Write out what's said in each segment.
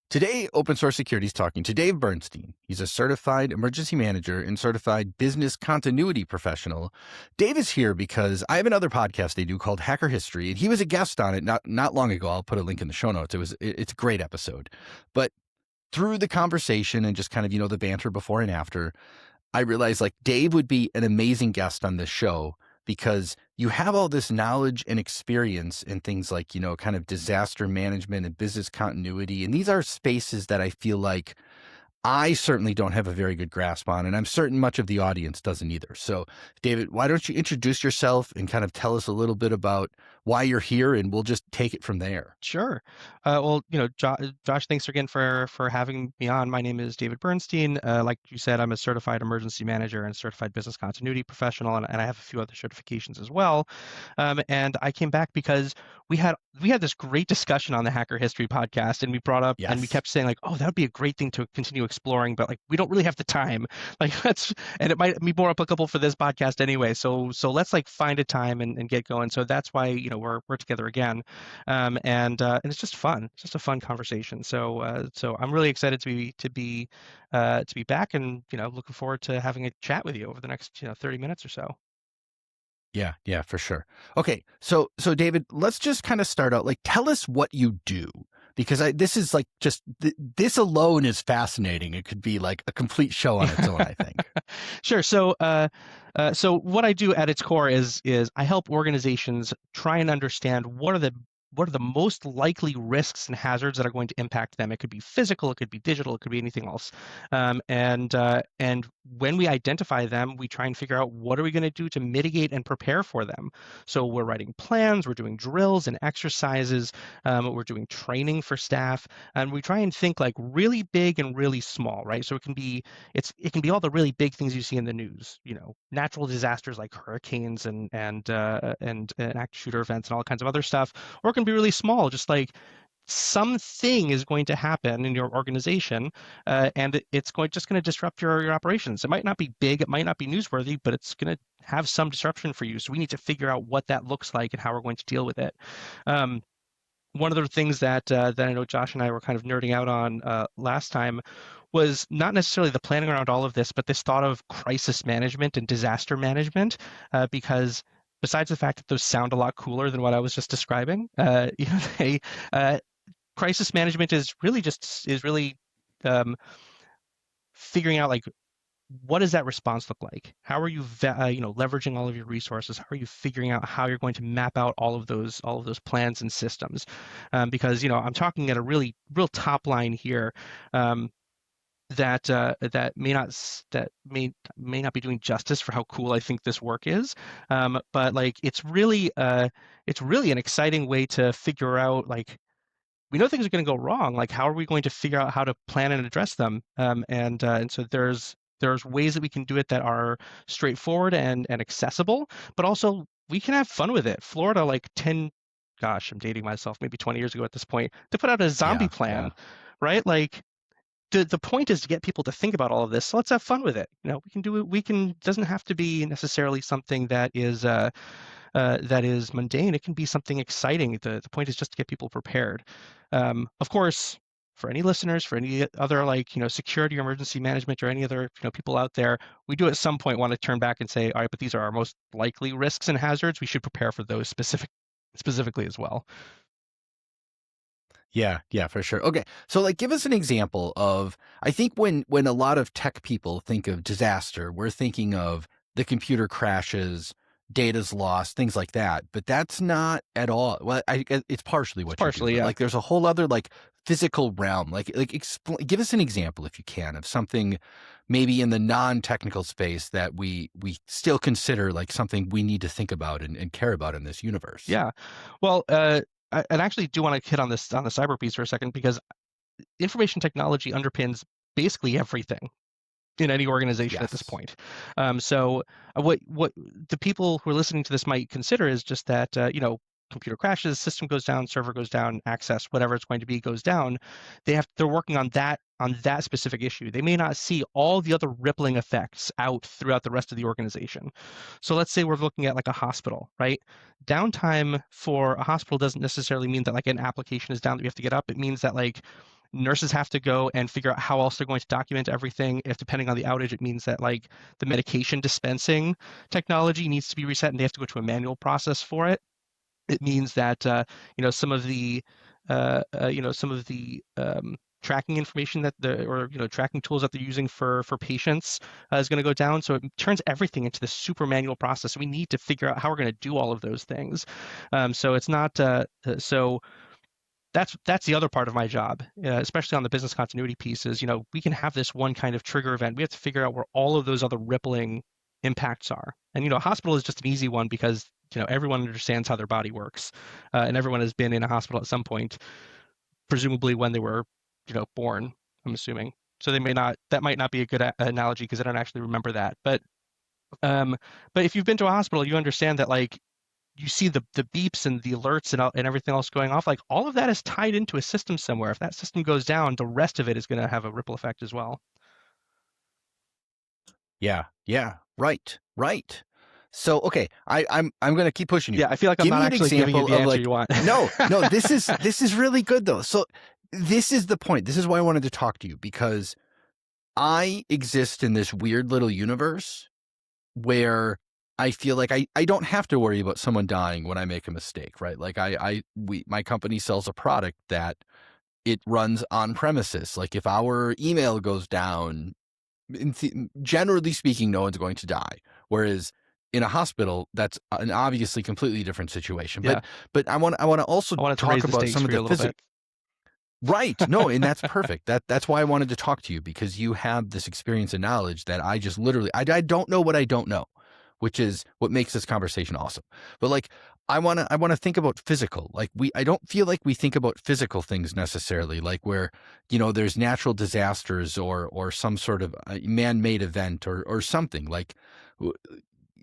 Today, Open Source Security is talking to Dave Bernstein. He's a certified emergency manager and certified business continuity professional. Dave is here because I have another podcast they do called Hacker History, and he was a guest on it not long ago. I'll put a link in the show notes. It's a great episode. But through the conversation and just kind of, the banter before and after, I realized like Dave would be an amazing guest on this show because you have all this knowledge and experience in things like, kind of disaster management and business continuity. And these are spaces that I feel like I certainly don't have a very good grasp on, and I'm certain much of the audience doesn't either. So, David, why don't you introduce yourself and kind of tell us a little bit about why you're here, and we'll just take it from there. Sure. Josh, thanks again for having me on. My name is David Bernstein. Like you said, I'm a certified emergency manager and certified business continuity professional, and I have a few other certifications as well. And I came back because we had this great discussion on the Hacker History podcast, and we brought up and we Yes. kept saying like, oh, that would be a great thing to continue exploring, but like we don't really have the time. Like and it might be more applicable for this podcast anyway. So let's like find a time and get going. So that's why we're together again, and it's just fun. It's just a fun conversation. So I'm really excited to be back, and looking forward to having a chat with you over the next 30 minutes or so. Yeah, for sure. Okay, so David, let's just kind of start out. Like, tell us what you do, because this is like just this alone is fascinating. It could be like a complete show on its own, I think. Sure. So what I do at its core is I help organizations try and understand what are the most likely risks and hazards that are going to impact them. It could be physical, it could be digital, it could be anything else. And when we identify them, we try and figure out what are we going to do to mitigate and prepare for them. So we're writing plans, we're doing drills and exercises, we're doing training for staff, and we try and think like really big and really small, right? So it can be all the really big things you see in the news, natural disasters like hurricanes and active shooter events and all kinds of other stuff, or it can be really small, just like something is going to happen in your organization, and it's just going to disrupt your operations. It might not be big, it might not be newsworthy, but it's going to have some disruption for you. So we need to figure out what that looks like and how we're going to deal with it. One of the things that I know Josh and I were kind of nerding out on last time was not necessarily the planning around all of this, but this thought of crisis management and disaster management, because besides the fact that those sound a lot cooler than what I was just describing, crisis management is really figuring out like what does that response look like? How are you leveraging all of your resources? How are you figuring out how you're going to map out all of those plans and systems? Because I'm talking at a real top line here. That may not be doing justice for how cool I think this work is, but like it's really an exciting way to figure out, like, we know things are going to go wrong. Like, how are we going to figure out how to plan and address them? And so there's ways that we can do it that are straightforward and accessible, but also we can have fun with it. Florida, like gosh, I'm dating myself, maybe 20 years ago at this point, to put out a zombie Yeah, plan, yeah. right? Like, the point is to get people to think about all of this. So let's have fun with it. We can do it. Doesn't have to be necessarily something that is mundane. It can be something exciting. The point is just to get people prepared. Of course, for any listeners, for any other security or emergency management or any other people out there, we do at some point want to turn back and say, all right, but these are our most likely risks and hazards. We should prepare for those specifically as well. Yeah, for sure. Okay. So like give us an example of, I think when a lot of tech people think of disaster, we're thinking of the computer crashes, data's lost, things like that. But that's not at all. Well, it's partially It's what you do, partially, but yeah. like there's a whole other like physical realm. Give us an example if you can of something maybe in the non-technical space that we still consider like something we need to think about and care about in this universe. Yeah. Well, I actually do want to hit on this, on the cyber piece for a second, because information technology underpins basically everything in any organization at this Yes. point. What the people who are listening to this might consider is just that computer crashes, system goes down, server goes down, access, whatever it's going to be, goes down. They're working on that specific issue. They may not see all the other rippling effects out throughout the rest of the organization. So let's say we're looking at like a hospital, right? Downtime for a hospital doesn't necessarily mean that like an application is down that we have to get up. It means that like Nurses have to go and figure out how else they're going to document everything. If depending on the outage, it means that like the medication dispensing technology needs to be reset and they have to go to a manual process for it. It means that some of the some of the tracking information that the or tracking tools that they're using for patients is going to go down. So it turns everything into this super manual process. We need to figure out how we're going to do all of those things. So it's not so that's the other part of my job, especially on the business continuity pieces. We can have this one kind of trigger event. We have to figure out where all of those other rippling impacts are. And a hospital is just an easy one because everyone understands how their body works, and everyone has been in a hospital at some point, presumably when they were born. I'm assuming. So they may not. That might not be a good analogy because I don't actually remember that. Um, but if you've been to a hospital, you understand that like you see the beeps and the alerts and everything else going off, like all of that is tied into a system somewhere. If that system goes down, the rest of it is going to have a ripple effect as well. Yeah, yeah, right. So okay, I'm going to keep pushing you. Yeah, I feel like I'm Give not me an actually giving you example the of answer like you want. no, this is really good though. So this is the point. This is why I wanted to talk to you, because I exist in this weird little universe where I feel like I don't have to worry about someone dying when I make a mistake, right? Like my company sells a product that it runs on premises. Like if our email goes down, generally speaking, no one's going to die. Whereas in a hospital, that's an obviously completely different situation. Yeah, But I want to also I wanted to talk raise the about stakes some of for you the a little bit. Right. No, and that's perfect. That's why I wanted to talk to you, because you have this experience and knowledge that I just literally I don't know what I don't know, which is what makes this conversation awesome. But like I want to think about physical. Like I don't feel like we think about physical things necessarily, like where there's natural disasters or some sort of man-made event or something. Like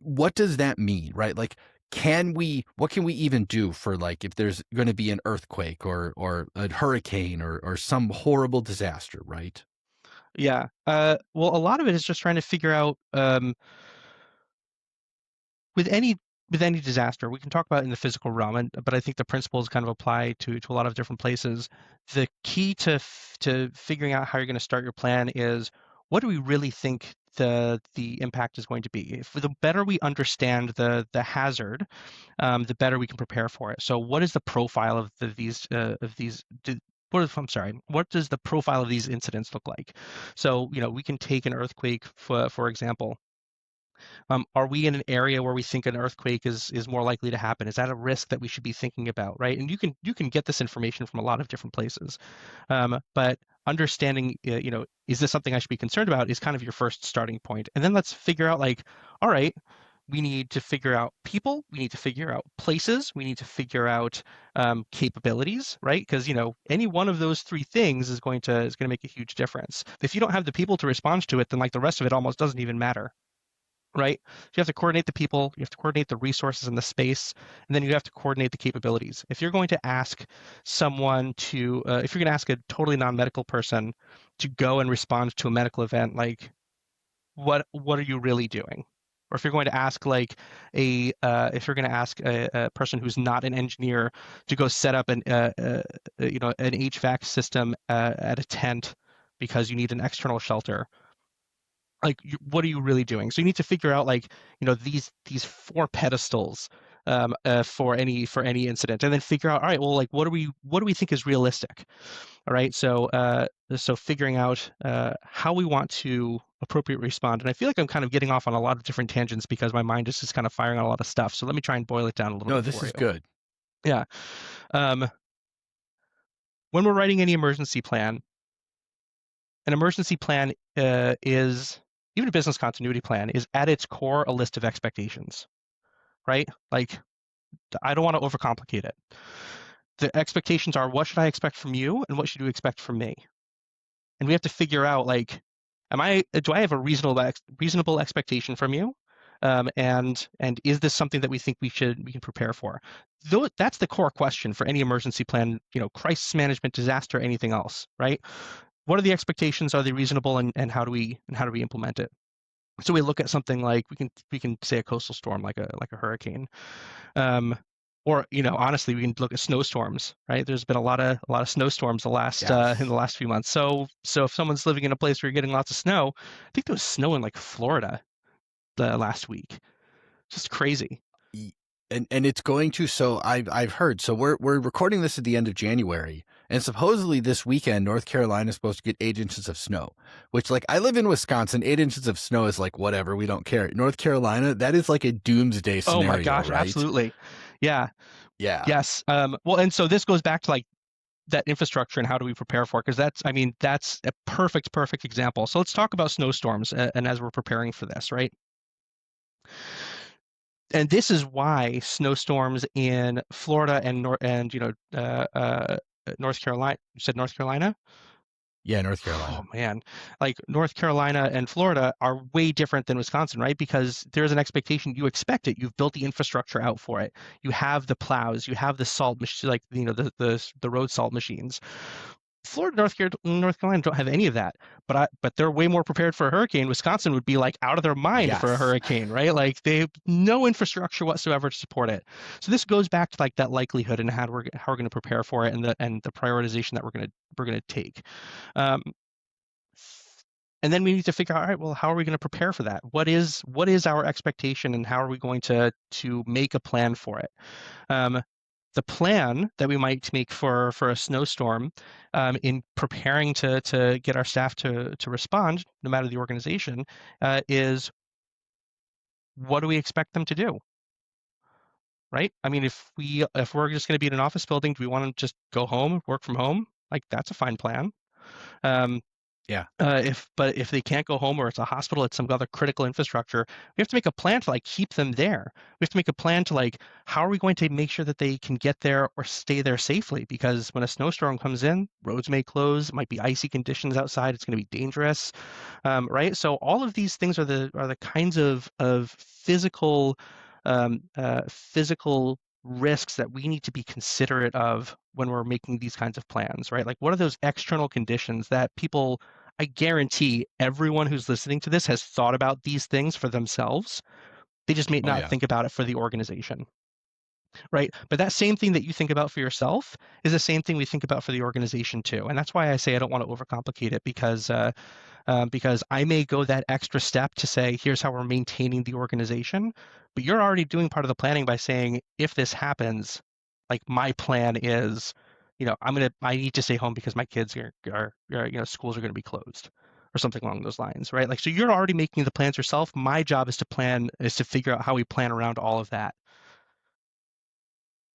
what does that mean, right? Like what can we even do for like if there's going to be an earthquake or a hurricane or some horrible disaster, right? Yeah. Well, a lot of it is just trying to figure out with any with any disaster. We can talk about it in the physical realm, but I think the principles kind of apply to a lot of different places. The key to figuring out how you're going to start your plan is what do we really think the impact is going to be. If the better we understand the hazard, the better we can prepare for it. So, what is the profile I'm sorry. What does the profile of these incidents look like? So, we can take an earthquake for example. Are we in an area where we think an earthquake is more likely to happen? Is that a risk that we should be thinking about, right? And you can get this information from a lot of different places, but understanding, is this something I should be concerned about is kind of your first starting point. And then let's figure out like, all right, we need to figure out people, we need to figure out places, we need to figure out capabilities, right? Because any one of those three things is going to make a huge difference. If you don't have the people to respond to it, then like the rest of it almost doesn't even matter, right? So you have to coordinate the people, you have to coordinate the resources and the space, and then you have to coordinate the capabilities. If you're going to ask someone if you're going to ask a totally non-medical person to go and respond to a medical event, like what are you really doing? Or if you're going to ask if you're going to ask a person who's not an engineer to go set up an HVAC system at a tent because you need an external shelter, like what are you really doing? So you need to figure out like these four pedestals for any incident, and then figure out, all right, well, like what do we think is realistic? All right, so figuring out how we want to appropriately respond. And I feel like I'm kind of getting off on a lot of different tangents because my mind is just kind of firing on a lot of stuff. So let me try and boil it down a little No, bit this for is you. good. Yeah. Um, when we're writing any emergency plan, an emergency plan is, even a business continuity plan, is at its core a list of expectations, right? Like, I don't want to overcomplicate it. The expectations are, what should I expect from you and what should you expect from me? And we have to figure out, like, do I have a reasonable expectation from you? And is this something that we think we can prepare for? Though that's the core question for any emergency plan, crisis management, disaster, anything else, right? What are the expectations? Are they reasonable? And how do we implement it? So we look at something like we can say a coastal storm, like a hurricane. Um, Or, honestly, we can look at snowstorms, right? There's been a lot of snowstorms in the Yes. last few months. So if someone's living in a place where you're getting lots of snow, I think there was snow in like Florida the last week. Just crazy. Y- and it's going to, so I've heard, so we're recording this at the end of January, and supposedly this weekend North Carolina is supposed to get 8 inches of snow, which, like, I live in Wisconsin. 8 inches of snow is like whatever, we don't care. North Carolina, that is like a doomsday Oh my scenario, gosh, right? absolutely. Yeah. Yeah. Yes. Well, and so this goes back to like that infrastructure and how do we prepare for it? Because that's a perfect example. So let's talk about snowstorms and as we're preparing for this, right? And this is why snowstorms in Florida and North Carolina. You said North Carolina? Yeah, North Oh Carolina. man, like North Carolina and Florida are way different than Wisconsin, right? Because there's an expectation, you expect it. You've built the infrastructure out for it. You have the plows, you have the salt machines, like the road salt machines. Florida, North Carolina don't have any of that, but they're way more prepared for a hurricane. Wisconsin would be like out of their mind for a Yes. hurricane, right? Like they have no infrastructure whatsoever to support it. So this goes back to like that likelihood and how we're going to prepare for it, and the prioritization that we're going to take. Um, and then we need to figure out, all right, well, how are we going to prepare for that? What is our expectation, and how are we going to make a plan for it? Um, the plan that we might make for a snowstorm, in preparing to get our staff to respond, no matter the organization, is what do we expect them to do, right? I mean, if we're just going to be in an office building, do we want to just go home, work from home? Like that's a fine plan. Um, Yeah. if they can't go home, or it's a hospital, it's some other critical infrastructure, we have to make a plan to like keep them there. We have to make a plan to like, how are we going to make sure that they can get there or stay there safely? Because when a snowstorm comes in, roads may close, it might be icy conditions outside, it's going to be dangerous, right? So all of these things are the kinds of physical risks that we need to be considerate of when we're making these kinds of plans, right? Like, what are those external conditions that people, I guarantee everyone who's listening to this has thought about these things for themselves. They just may Oh not yeah. think about it for the organization, right? But that same thing that you think about for yourself is the same thing we think about for the organization too. And that's why I say I don't want to overcomplicate it, because I may go that extra step to say, here's how we're maintaining the organization, but you're already doing part of the planning by saying, if this happens, like my plan is, I need to stay home because my kids schools are going to be closed or something along those lines, right? Like, so you're already making the plans yourself. My job is to figure out how we plan around all of that,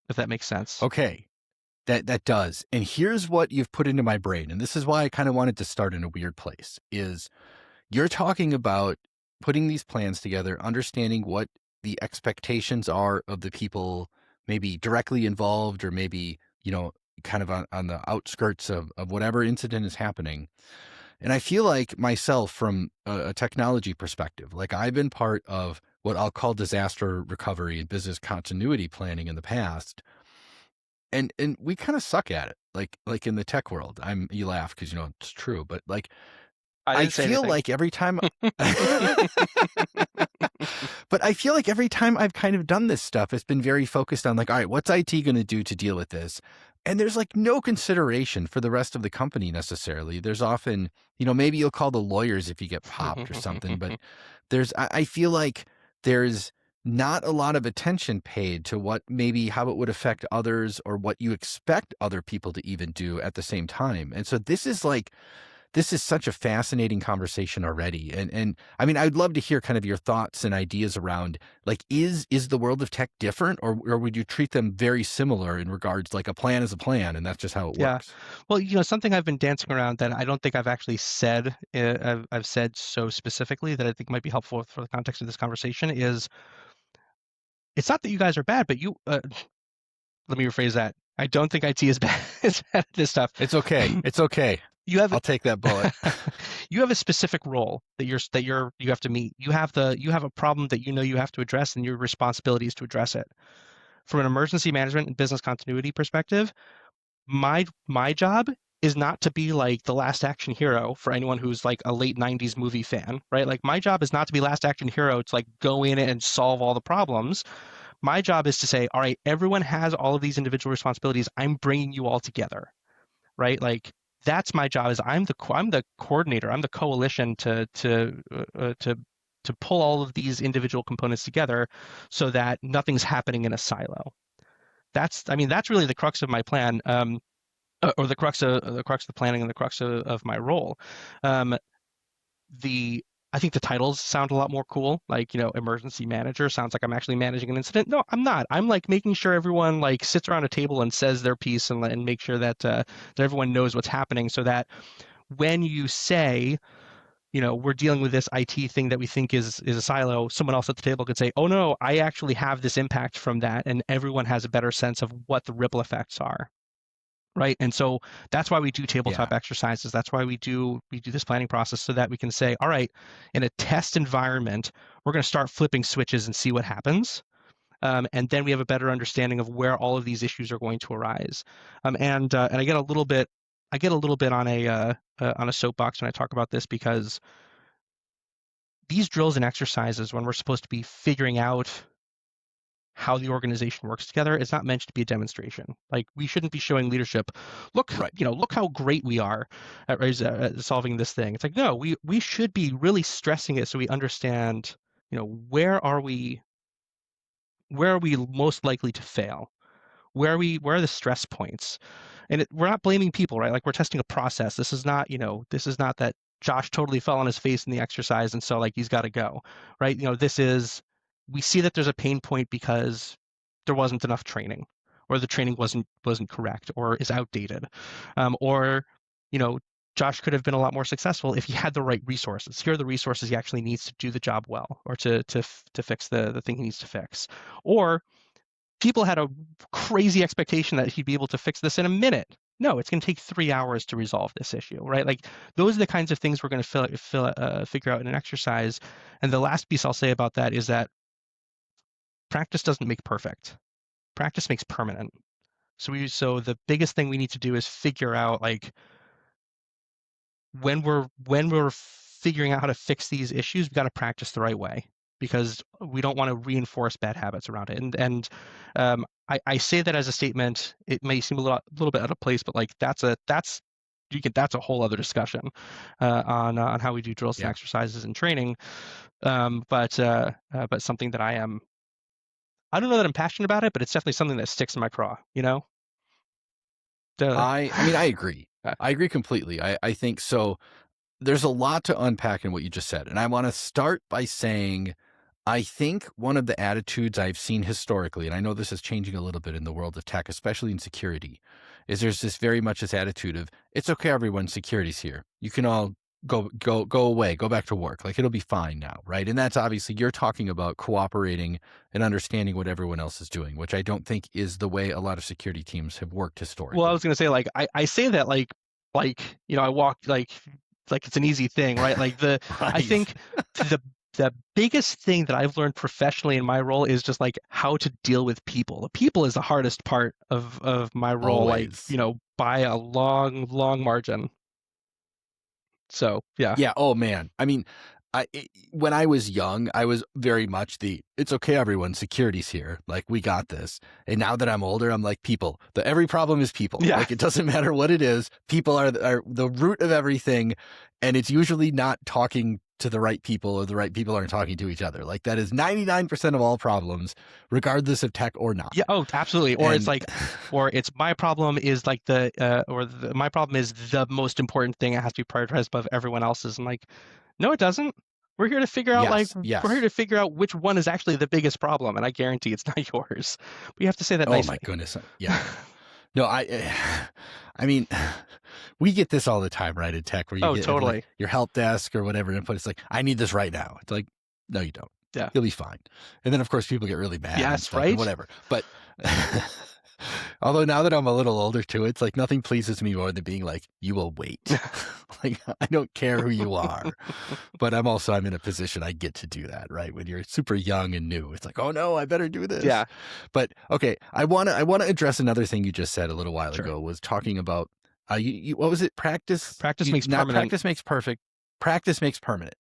if that makes sense. Okay. That does. And here's what you've put into my brain, and this is why I kind of wanted to start in a weird place, is you're talking about putting these plans together, understanding what the expectations are of the people maybe directly involved, or maybe, kind of on the outskirts of whatever incident is happening. And I feel like myself, from a technology perspective, like I've been part of what I'll call disaster recovery and business continuity planning in the past. And we kind of suck at it, like in the tech world. You laugh because it's true, but like I I didn't say feel anything. like every time but I feel like every time I've kind of done this stuff, it's been very focused on like, all right, what's IT going to do to deal with this? And there's like no consideration for the rest of the company necessarily. There's often, maybe you'll call the lawyers if you get popped or something, but I feel like there's not a lot of attention paid to how it would affect others, or what you expect other people to even do at the same time. And so this is such a fascinating conversation already. And I mean, I'd love to hear kind of your thoughts and ideas around, like, is the world of tech different, or would you treat them very similar in regards, like, a plan is a plan and that's just how it Yeah. works? Well, something I've been dancing around that I don't think I've actually said, I've said so specifically that I think might be helpful for the context of this conversation is, it's not that you guys are bad, but let me rephrase that. I don't think IT is bad, is bad at this stuff. It's okay. It's okay. You have I'll take that bullet. you have a specific role you have to meet. You have a problem that you have to address, and your responsibility is to address it. From an emergency management and business continuity perspective, my job is not to be like the last action hero for anyone who's like a late 90s movie fan, right? Like, my job is not to be last action hero to like go in and solve all the problems. My job is to say, all right, everyone has all of these individual responsibilities. I'm bringing you all together, right? Like that's my job. Is I'm the coordinator. I'm the coalition to pull all of these individual components together so that nothing's happening in a silo. That's really the crux of my plan, or the crux of the planning and the crux of my role. Um, the I think the titles sound a lot more cool. Like, emergency manager sounds like I'm actually managing an incident. No, I'm not. I'm like making sure everyone like sits around a table and says their piece and make sure that everyone knows what's happening so that when you say, we're dealing with this IT thing that we think is a silo, someone else at the table could say, "Oh no, I actually have this impact from that," and everyone has a better sense of what the ripple effects are. Right. And so that's why we do Yeah. tabletop exercises. That's why we do this planning process so that we can say, all right, in a test environment, we're going to start flipping switches and see what happens. And then we have a better understanding of where all of these issues are going to arise. And I get a little bit on a soapbox when I talk about this because these drills and exercises, when we're supposed to be figuring out how the organization works together, is not meant to be a demonstration. Like we shouldn't be showing leadership, look, Right. look how great we are at solving this thing. It's like, no, we should be really stressing it so we understand, where are we most likely to fail? Where are the stress points? And we're not blaming people, right? Like we're testing a process. This is not that Josh totally fell on his face in the exercise and so like he's got to go, right? We see that there's a pain point because there wasn't enough training, or the training wasn't correct, or is outdated, or you know Josh could have been a lot more successful if he had the right resources. Here are the resources he actually needs to do the job well, or to fix the thing he needs to fix, or people had a crazy expectation that he'd be able to fix this in a minute. No, it's going to take 3 hours to resolve this issue, right? Like those are the kinds of things we're going to figure out in an exercise. And the last piece I'll say about that is that practice doesn't make perfect. Practice makes permanent. So the biggest thing we need to do is figure out like when we're figuring out how to fix these issues, we got to practice the right way because we don't want to reinforce bad habits around it. And I say that as a statement. It may seem a little bit out of place, but like that's a whole other discussion on how we do drills and Yeah. exercises and training. But something that I don't know that I'm passionate about it, but it's definitely something that sticks in my craw. The I mean, I agree. I agree completely. I think so. There's a lot to unpack in what you just said. And I want to start by saying, I think one of the attitudes I've seen historically, and I know this is changing a little bit in the world of tech, especially in security, is there's this very much this attitude of, it's okay, everyone, security's here. You can all go away, go back to work. Like it'll be fine now, right? And that's obviously, you're talking about cooperating and understanding what everyone else is doing, which I don't think is the way a lot of security teams have worked Well, I was historically. gonna say like I say that I walk like it's an easy thing, right? I Right. think the biggest thing that I've learned professionally in my role is just like how to deal with people. The people is the hardest part of my role, like, Always. by a long, long margin. So yeah. Yeah. Oh man. I mean, when I was young, I was very much it's okay, everyone, security's here. Like we got this. And now that I'm older, I'm like, people, every problem is people. Yeah. Like it doesn't matter what it is. People are the root of everything. And it's usually not talking to the right people, or the right people aren't talking to each other. Like that is 99% of all problems, regardless of tech or not. Yeah, oh, absolutely. Or it's And like, or it's my problem is like my problem is the most important thing. It has to be prioritized above everyone else's. And like, no, it doesn't. We're here to figure out yes, we're here yes. to figure out which one is actually the biggest problem, and I guarantee it's not yours. But you have to say that Oh my nicely. goodness. Yeah. No, I mean, we get this all the time, right? In tech, where you Oh, get like totally. your help desk or whatever input. It's like, I need this right now. It's like, no, you don't. Yeah. You'll be fine. And then, of course, people get really mad and Yes, stuff and right? whatever. But although now that I'm a little older too, it's like nothing pleases me more than being like, you will wait. Like, I don't care who you are, but I'm in a position I get to do that, right? When you're super young and new, it's like, oh no, I better do this. Yeah, But okay, I want to address another thing you just said a little while sure. ago, was talking about what was it? Practice. Practice makes Not permanent. practice makes perfect. Practice makes permanent.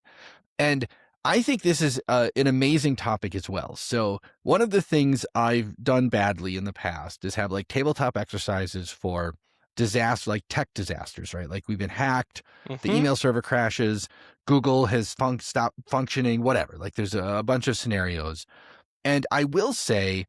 And I think this is an amazing topic as well. So one of the things I've done badly in the past is have like tabletop exercises for disaster, like tech disasters, right? Like we've been hacked, the Hmm. email server crashes, Google has stopped functioning, whatever. Like there's a bunch of scenarios. And I will say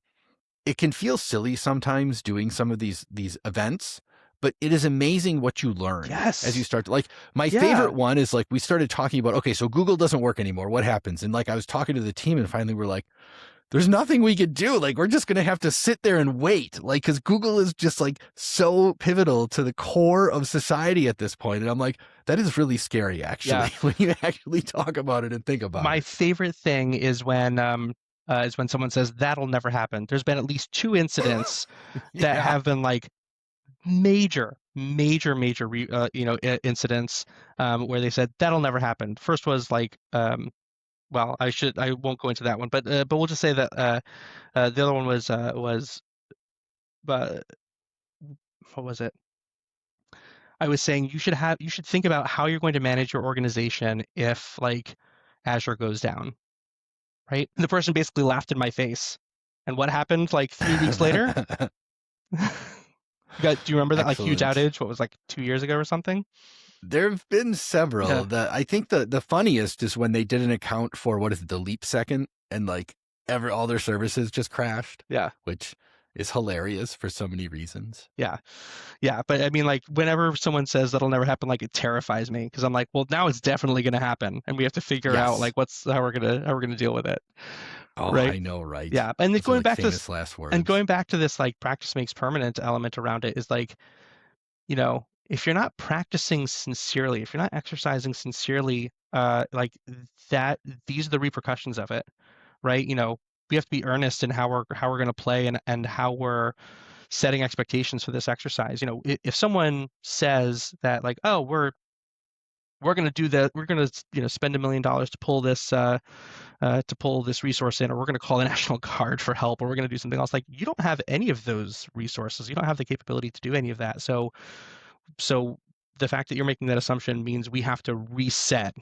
it can feel silly sometimes doing some of these events, but it is amazing what you learn as you Yes. start to, like, my Yeah. favorite one is like we started talking about, okay, so Google doesn't work anymore, what happens? And like I was talking to the team and finally we're like, there's nothing we could do, like we're just going to have to sit there and wait, like, because Google is just like so pivotal to the core of society at this point. And I'm like, that is really scary Yeah. actually when you actually talk about it and think about My it. favorite thing is when someone says that'll never happen. There's been at least two incidents that Yeah. have been like major incidents where they said that'll never happen. First was like well, I won't go into that one, but we'll just say that the other one was uh, what was it? I was saying you should think about how you're going to manage your organization if like Azure goes down, right? And the person basically laughed in my face. And what happened like 3 weeks later? Do you remember that like huge Excellent. outage? What was like 2 years ago or something? There have been Yeah, several. I think the funniest is when they did an account for, what is it, the leap second, and like all their services just crashed, yeah, which is hilarious for so many reasons. yeah, yeah. But I mean, like whenever someone says that'll never happen, like it terrifies me because I'm like, well, now it's definitely going to happen, and we have to figure out Yes. like what's how we're gonna deal with it, Oh, right? I know, right? Yeah, and then Those are like famous last words. going back to this like practice makes permanent element around it is like, if you're not practicing sincerely, if you're not exercising sincerely, like that, these are the repercussions of it, right? We have to be earnest in how we're going to play and how we're setting expectations for this exercise. If someone says that like, oh, we're going to do that, we're going to spend $1 million to pull this resource in, or we're going to call the National Guard for help, or we're going to do something else. Like you don't have any of those resources. You don't have the capability to do any of that. So the fact that you're making that assumption means we have to reset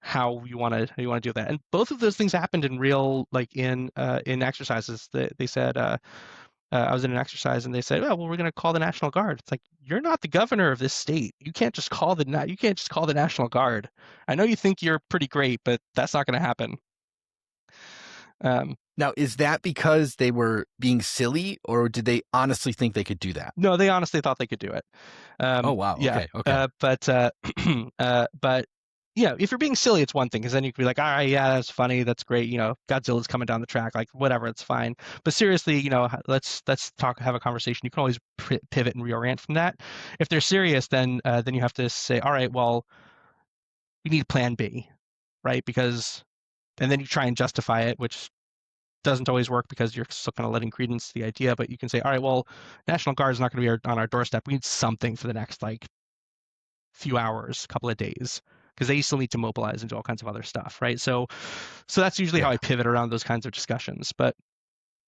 how you want to do that. And both of those things happened in real, like in exercises. They said I was in an exercise and they said, oh, well, we're going to call the National Guard. It's like you're not the governor of this state. You can't just call the National Guard. I know you think you're pretty great, but that's not going to happen. Um, Now, is that because they were being silly, or did they honestly think they could do that? no, they honestly thought they could do it. Oh, wow. Yeah, Okay. Okay. but if you're being silly, it's one thing because then you can be like, all right, yeah, that's funny, that's great. Godzilla's coming down the track, like whatever, it's fine. But seriously, let's have a conversation. You can always pivot and reorient from that. If they're serious, then you have to say, all right, well, we need Plan B, right? And then you try and justify it, which doesn't always work because you're still kind of letting credence to the idea. But you can say, all right, well, National Guard is not going to be on our doorstep. We need something for the next like few hours, couple of days, because they still need to mobilize and do all kinds of other stuff, right? So that's usually how Yeah. I pivot around those kinds of discussions. But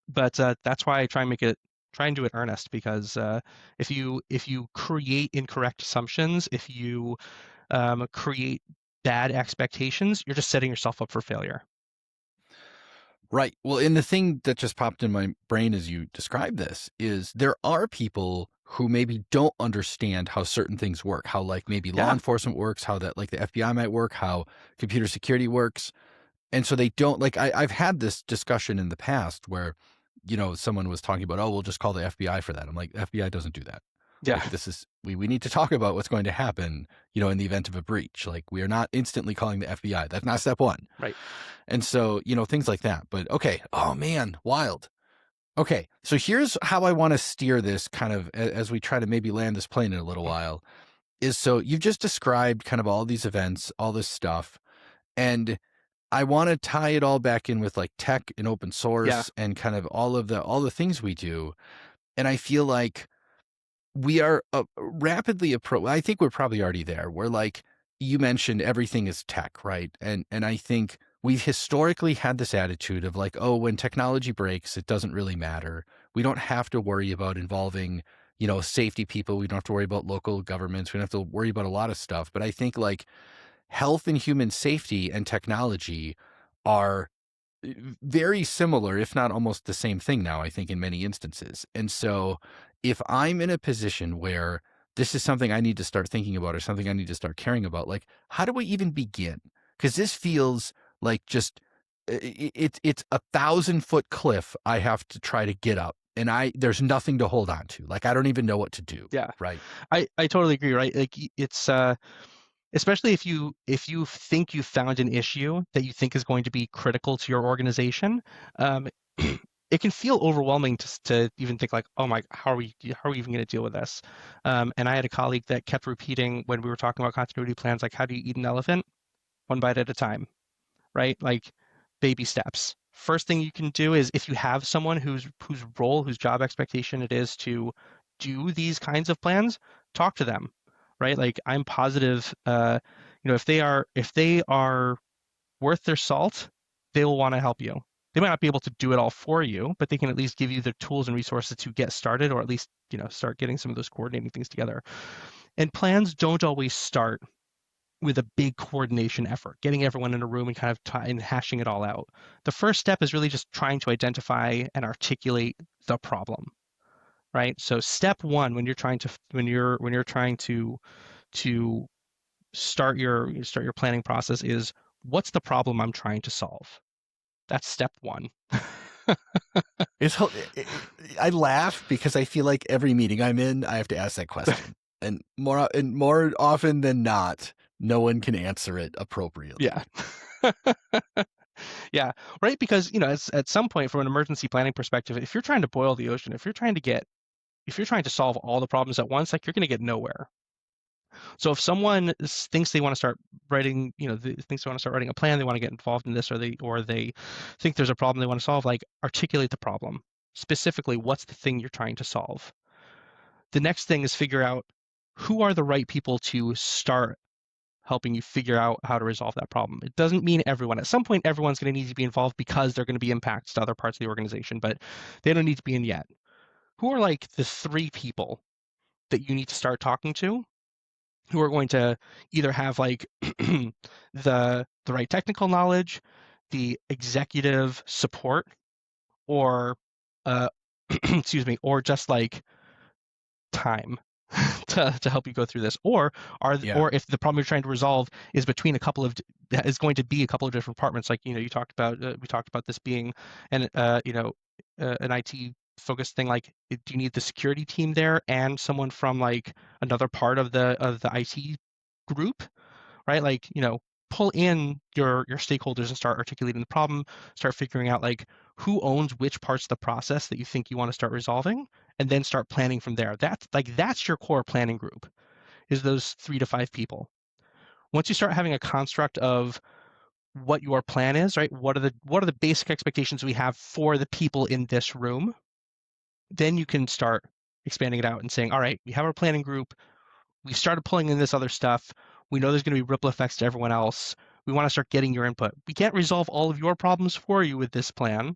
that's why I try and do it earnest because if you create incorrect assumptions, if you create bad expectations, you're just setting yourself up for failure. Right. Well, and the thing that just popped in my brain as you described this is there are people who maybe don't understand how certain things work, how like maybe law Yeah, enforcement works, how that like the FBI might work, how computer security works. And so they don't like, I've had this discussion in the past where, someone was talking about, oh, we'll just call the FBI for that. I'm like, FBI doesn't do that. yeah, Like this is, we need to talk about what's going to happen, in the event of a breach. Like we are not instantly calling the FBI. That's not step one. right. And so, things like that. But okay. Oh man, wild. Okay. So here's how I want to steer this kind of as we try to maybe land this plane in a little while is, so you've just described kind of all these events, all this stuff. And I want to tie it all back in with like tech and open Yeah, source and kind of all the things we do. And I feel like we are rapidly I think we're probably already there. We're like, you mentioned everything is tech, right? And I think we've historically had this attitude of like, oh, when technology breaks, it doesn't really matter. We don't have to worry about involving, safety people. We don't have to worry about local governments. We don't have to worry about a lot of stuff. But I think like health and human safety and technology are very similar, if not almost the same thing now, I think, in many instances. And so if I'm in a position where this is something I need to start thinking about or something I need to start caring about, like, how do I even begin? Because this feels like just it's a 1,000-foot cliff I have to try to get up, and there's nothing to hold on to. Like, I don't even know what to do. Yeah, Right. I totally agree, right? Like it's especially if you think you've found an issue that you think is going to be critical to your organization, um, it can feel overwhelming to even think like, oh my, how are we even going to deal with this? And I had a colleague that kept repeating when we were talking about continuity plans, like, how do you eat an elephant? One bite at a time, right? Like baby steps. First thing you can do is, if you have someone whose job expectation it is to do these kinds of plans, talk to them, right? Like, I'm positive, if they are worth their salt, they will want to help you. They might not be able to do it all for you, but they can at least give you the tools and resources to get started, or at least, start getting some of those coordinating things together. And plans don't always start with a big coordination effort, getting everyone in a room and kind of and hashing it all out. The first step is really just trying to identify and articulate the problem, right? So step one, when you're trying to start your planning process, is, what's the problem I'm trying to solve? That's step one. It's I laugh because I feel like every meeting I'm in, I have to ask that question, and more often than not, no one can answer it appropriately. Yeah. Yeah, right. Because, at some point, from an emergency planning perspective, if you're trying to boil the ocean, if you're trying to solve all the problems at once, like, you're going to get nowhere. So if someone thinks they want to start writing, thinks they want to start writing a plan, they want to get involved in this, or they think there's a problem they want to solve, like, articulate the problem. Specifically, what's the thing you're trying to solve? The next thing is figure out who are the right people to start helping you figure out how to resolve that problem. It doesn't mean everyone. At some point, everyone's going to need to be involved because they're going to be impacts to other parts of the organization, but they don't need to be in yet. Who are, like, the three people that you need to start talking to, who are going to either have, like, the right technical knowledge, the executive support, or uh, excuse me, or just, like, time to help you go through this, Yeah. or if the problem you're trying to resolve is between is going to be a couple of different departments, like, we talked about this being an IT focused thing, like, do you need the security team there and someone from, like, another part of the IT group, right? Like, pull in your stakeholders and start articulating the problem, start figuring out, like, who owns which parts of the process that you think you want to start resolving, and then start planning from there. That's your core planning group, is those 3 to 5 people. Once you start having a construct of what your plan is, right? What are the basic expectations we have for the people in this room? Then you can start expanding it out and saying, all right, we have our planning group. We started pulling in this other stuff. We know there's going to be ripple effects to everyone else. We want to start getting your input. We can't resolve all of your problems for you with this plan,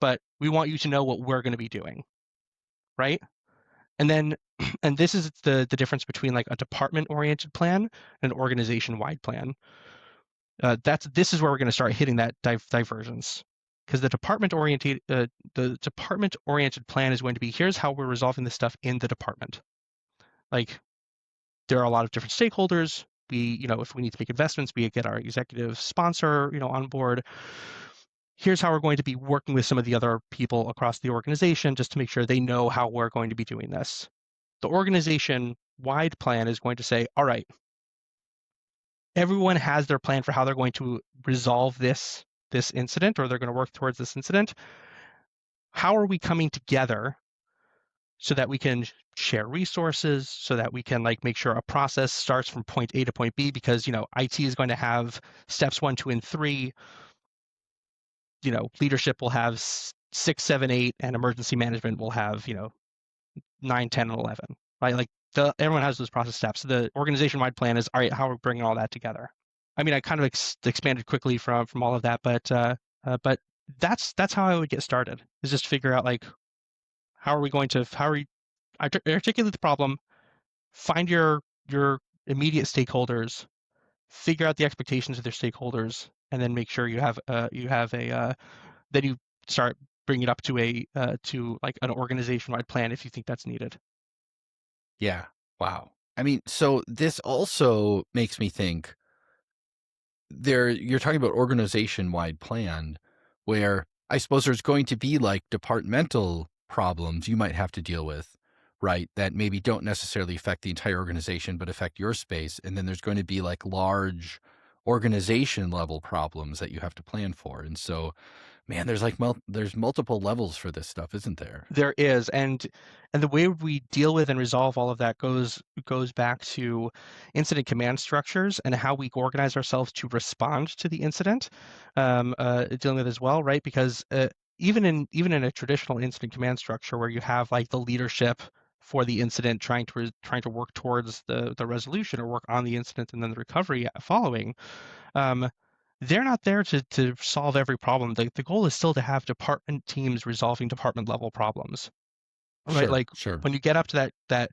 but we want you to know what we're going to be doing, right? And then, and this is the difference between, like, a department-oriented plan and an organization-wide plan. This is where we're going to start hitting that divergence, because the department-oriented plan is going to be, here's how we're resolving this stuff in the department. Like, there are a lot of different stakeholders. If we need to make investments, we get our executive sponsor, on board. Here's how we're going to be working with some of the other people across the organization, just to make sure they know how we're going to be doing this. The organization-wide plan is going to say, all right, everyone has their plan for how they're going to resolve this incident, or they're going to work towards this incident. How are we coming together so that we can share resources, so that we can, like, make sure a process starts from point A to point B? Because, IT is going to have steps 1, 2, and 3. Leadership will have 6, 7, 8, and emergency management will have, 9, 10, and 11. Right? Like, everyone has those process steps. The organization-wide plan is, all right, how are we bringing all that together? I mean, I kind of expanded quickly from all of that, but that's how I would get started. Is just figure out, like, how are we articulate the problem, find your immediate stakeholders, figure out the expectations of their stakeholders, and then make sure then you start bringing it up to like an organization-wide plan if you think that's needed. Yeah. Wow. I mean, so this also makes me think you're talking about organization-wide plan where I suppose there's going to be like departmental problems you might have to deal with, right? That maybe don't necessarily affect the entire organization, but affect your space. And then there's going to be like large organization level problems that you have to plan for. And so, man, there's like there's multiple levels for this stuff, isn't there? There is, and the way we deal with and resolve all of that goes back to incident command structures and how we organize ourselves to respond to the incident, dealing with as well, right? Because even in a traditional incident command structure where you have like the leadership for the incident trying to work towards the resolution or work on the incident and then the recovery following, um, they're not there to solve every problem. The goal is still to have department teams resolving department level problems, right? Sure, Like sure. when you get up to that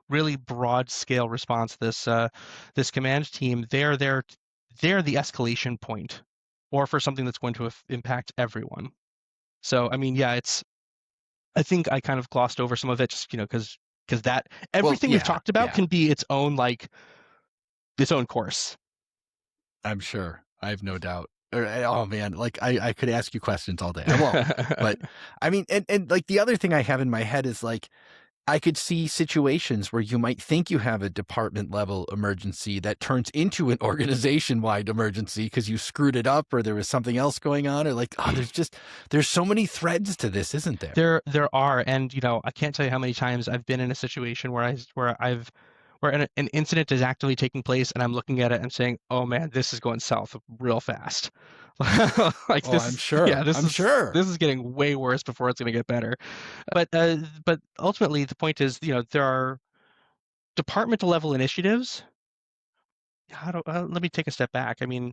really broad scale response, this command team, they're the escalation point, or for something that's going to impact everyone. So I mean, yeah, I think I kind of glossed over some of it just because that Well, everything we've yeah, talked about yeah, can be its own course. I'm sure. I have no doubt. Oh man, like I could ask you questions all day. I won't. But I mean, and like the other thing I have in my head is like I could see situations where you might think you have a department level emergency that turns into an organization wide emergency because you screwed it up or there was something else going on, or like, oh, there's so many threads to this, isn't there? There are, and I can't tell you how many times I've been in a situation where an incident is actively taking place, and I'm looking at it and saying, "Oh man, this is going south real fast." Like Oh, I'm sure. I'm sure. this is getting way worse before it's going to get better. But ultimately, the point is, there are departmental level initiatives. Let me take a step back. I mean,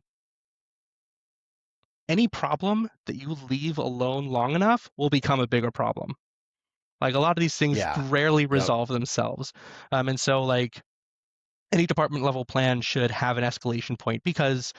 any problem that you leave alone long enough will become a bigger problem. Like a lot of these things Yeah. rarely Yep. resolve themselves. And so like any department level plan should have an escalation point because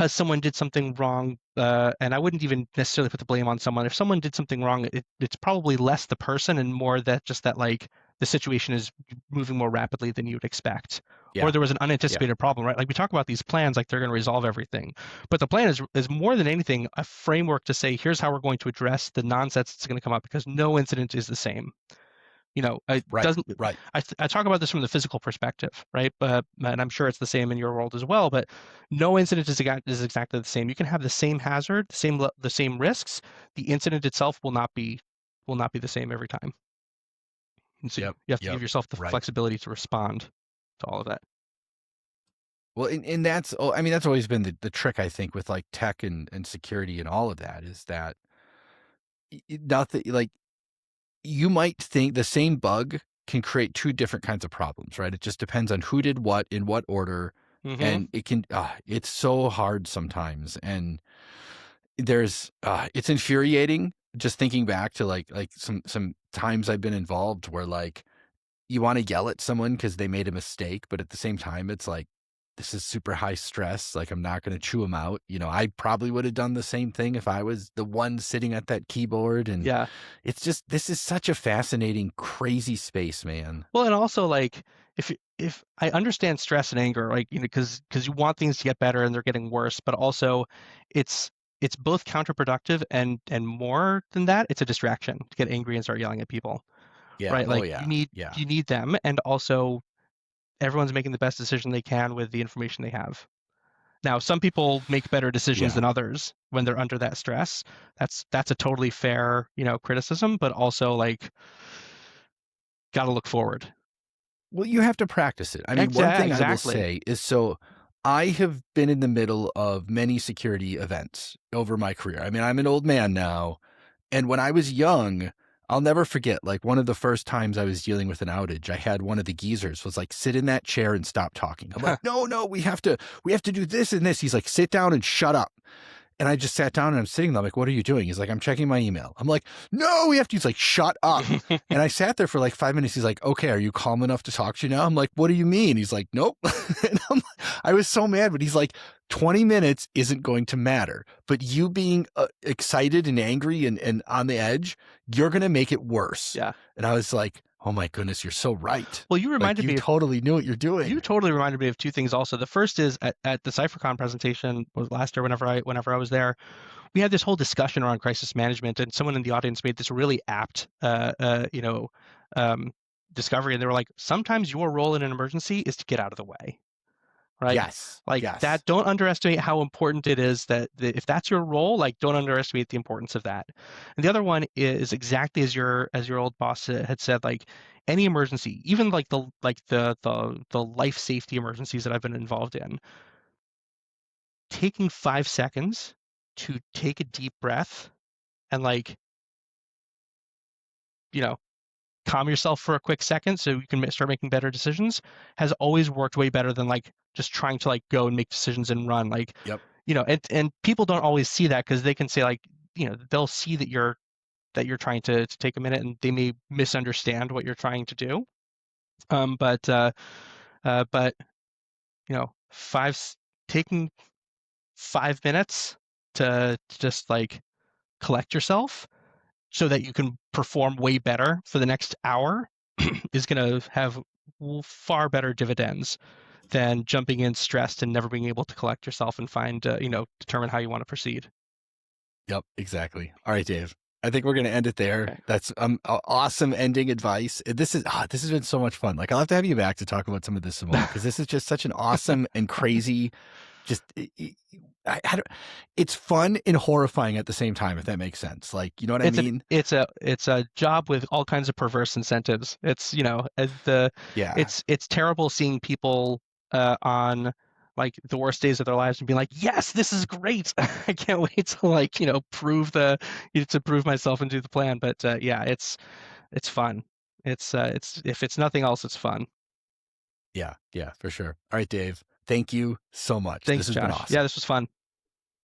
someone did something wrong, and I wouldn't even necessarily put the blame on someone. If someone did something wrong, it's probably less the person and more that just that like the situation is moving more rapidly than you would expect. Or Yeah. there was an Yeah. unanticipated problem, right? Like we talk about these plans like they're going to resolve everything. But the plan is more than anything a framework to say, here's how we're going to address the nonsense that's going to come up because no incident is the same. It Right. doesn't. Right. I talk about this from the physical perspective, right? And I'm sure it's the same in your world as well. But no incident is exactly the same. You can have the same hazard, the same risks. The incident itself will not be the same every time. And so Yep. you have to give Yep. yourself the Right. flexibility to respond to all of that. Well, and that's, oh, I mean, that's always been the trick, I think, with like tech and security and all of that is that nothing like you might think the same bug can create two different kinds of problems, right? It just depends on who did what in what order. Hmm. And it's so hard sometimes. And it's infuriating just thinking back to like some times I've been involved where like you want to yell at someone because they made a mistake, but at the same time, it's like, this is super high stress. Like, I'm not going to chew them out. I probably would have done the same thing if I was the one sitting at that keyboard. And Yeah. it's just, this is such a fascinating, crazy space, man. Well, and also like if I understand stress and anger, like because you want things to get better and they're getting worse, but also it's it's both counterproductive and more than that, it's a distraction to get angry and start yelling at people, Yeah. right? Oh, Like yeah. Yeah. you need them, and also everyone's making the best decision they can with the information they have. Now, some people make better decisions Yeah. than others when they're under that stress. That's a totally fair, criticism, but also like got to look forward. Well, you have to practice it. I mean, one thing I will Exactly. say is so I have been in the middle of many security events over my career. I mean, I'm an old man now. And when I was young, I'll never forget, like one of the first times I was dealing with an outage, I had one of the geezers was like, sit in that chair and stop talking. I'm like, no, we have to do this and this. He's like, sit down and shut up. And I just sat down and I'm sitting there. I'm like, what are you doing? He's like, I'm checking my email. I'm like, no, we have to. He's like, shut up. And I sat there for like 5 minutes. He's like, okay, are you calm enough to talk to you now? I'm like, what do you mean? He's like, nope. And I was so mad, but he's like, 20 minutes isn't going to matter, but you being excited and angry and on the edge, you're going to make it worse. Yeah. And I was like, oh my goodness, you're so right. Well, you Like reminded you me of totally knew what you're doing. You totally reminded me of two things also. The first is at the CypherCon presentation was last year whenever I was there, we had this whole discussion around crisis management, and someone in the audience made this really apt discovery, and they were like, sometimes your role in an emergency is to get out of the way. Right? Yes. Like Yes. that, don't underestimate how important it is that if that's your role, like don't underestimate the importance of that. And the other one is exactly as your old boss had said, like any emergency, even like the life safety emergencies that I've been involved in, taking 5 seconds to take a deep breath and like, you know, calm yourself for a quick second so you can start making better decisions has always worked way better than like just trying to like go and make decisions and run. Like, Yep. and people don't always see that because they can say like, they'll see that you're trying to take a minute and they may misunderstand what you're trying to do. But taking 5 minutes to just like collect yourself so that you can perform way better for the next hour is going to have far better dividends than jumping in stressed and never being able to collect yourself and determine how you want to proceed. Yep, exactly. All right, Dave. I think we're going to end it there. Okay. That's awesome ending advice. This has been so much fun. Like I'll have to have you back to talk about some of this some more because this is just such an awesome and crazy, just it's fun and horrifying at the same time, if that makes sense. Like, you know what I mean? It's a job with all kinds of perverse incentives. It's it's terrible seeing people on like the worst days of their lives and being like, yes, this is great. I can't wait to like prove myself and do the plan. But yeah, it's fun. It's if it's nothing else, it's fun. Yeah, for sure. All right, Dave. Thank you so much. Thanks, This has been Josh. awesome. Yeah, this was fun.